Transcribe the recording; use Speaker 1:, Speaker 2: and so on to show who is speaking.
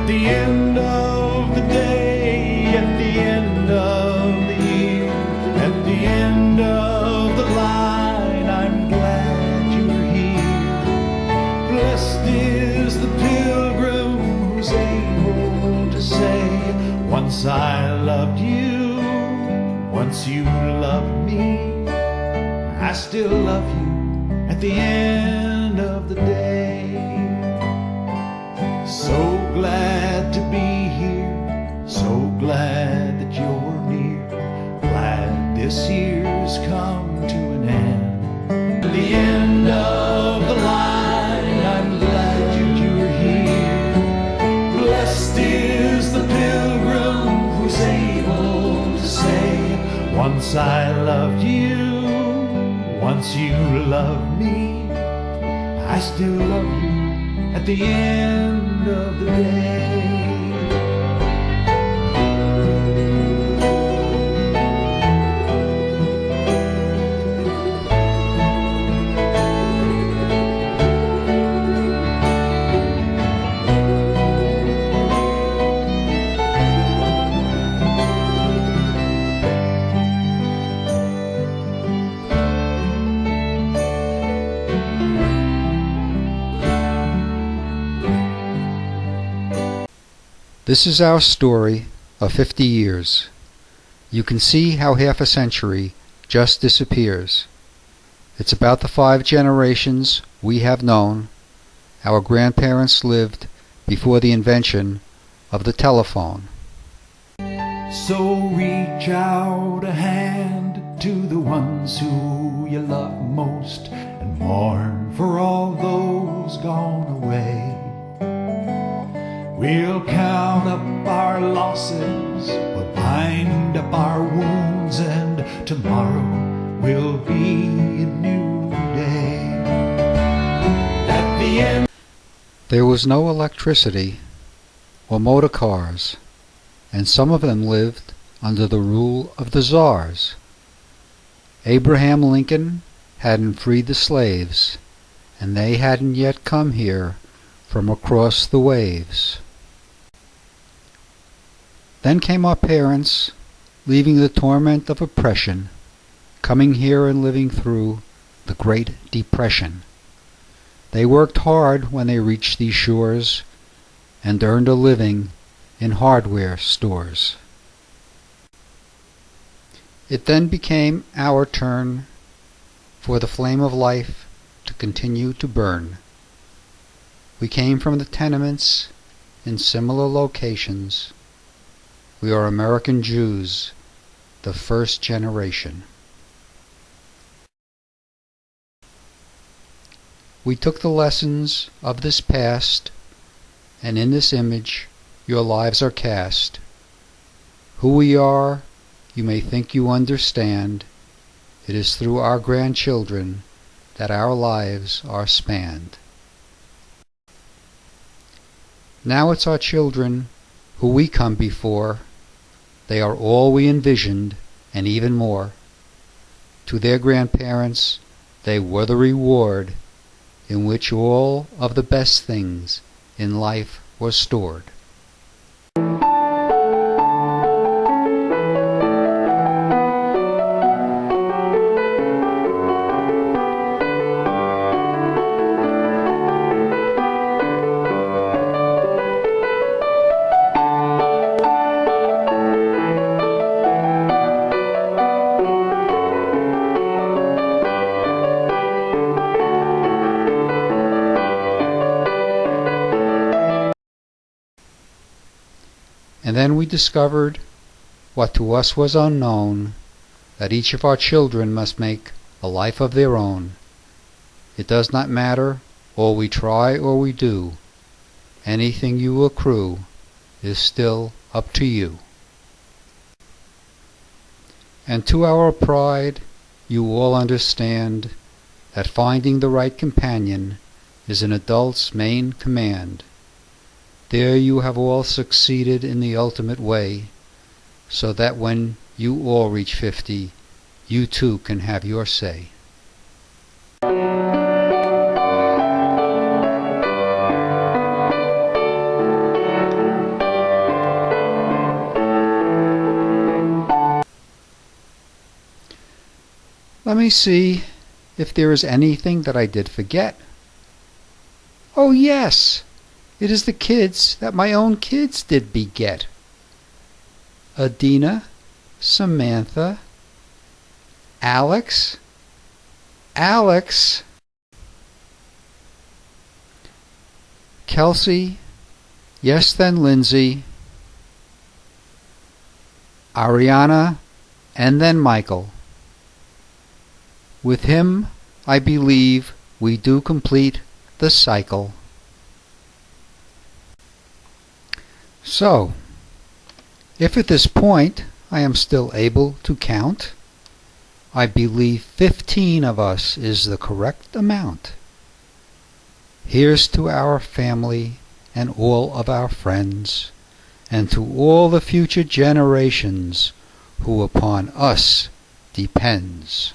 Speaker 1: At the end of the day, at the end of the year, at the end of the line, I'm glad you're here. Blessed is the pilgrim who's able to say, once I loved you, once you loved me, I still love you at the end of the day. So glad to be here, so glad that you're near, glad this year's come to an end. At the end of the line, I'm glad you're here. Blessed is the pilgrim who's able to say, once I loved you, once you loved me, I still love you at the end of the day.
Speaker 2: This is our story of 50 years. You can see how half a century just disappears. It's about the 5 generations we have known. Our grandparents lived before the invention of the telephone.
Speaker 1: So reach out a hand to the ones who you love most, and mourn for all those gone away. We'll count up our losses, we'll bind up our wounds, and tomorrow will be a new day. At the end,
Speaker 2: there was no electricity or motor cars, and some of them lived under the rule of the czars. Abraham Lincoln hadn't freed the slaves, and they hadn't yet come here from across the waves. Then came our parents, leaving the torment of oppression, coming here and living through the Great Depression. They worked hard when they reached these shores, and earned a living in hardware stores. It then became our turn for the flame of life to continue to burn. We came from the tenements in similar locations. We are American Jews, the first generation. We took the lessons of this past, and in this image your lives are cast. Who we are, you may think you understand. It is through our grandchildren that our lives are spanned. Now it's our children who we come before. They are all we envisioned, and even more. To their grandparents, they were the reward in which all of the best things in life were stored. And then we discovered what to us was unknown, that each of our children must make a life of their own. It does not matter, all we try or we do. Anything you accrue is still up to you. And to our pride, you all understand that finding the right companion is an adult's main command. There you have all succeeded in the ultimate way, so that when you all reach 50, you too can have your say. Let me see if there is anything that I did forget. Oh yes, it is the kids that my own kids did beget. Adina, Samantha, Alex, Kelsey, yes then Lindsay, Ariana, and then Michael. With him, I believe, we do complete the cycle. So, if at this point I am still able to count, I believe 15 of us is the correct amount. Here's to our family and all of our friends, and to all the future generations who upon us depends.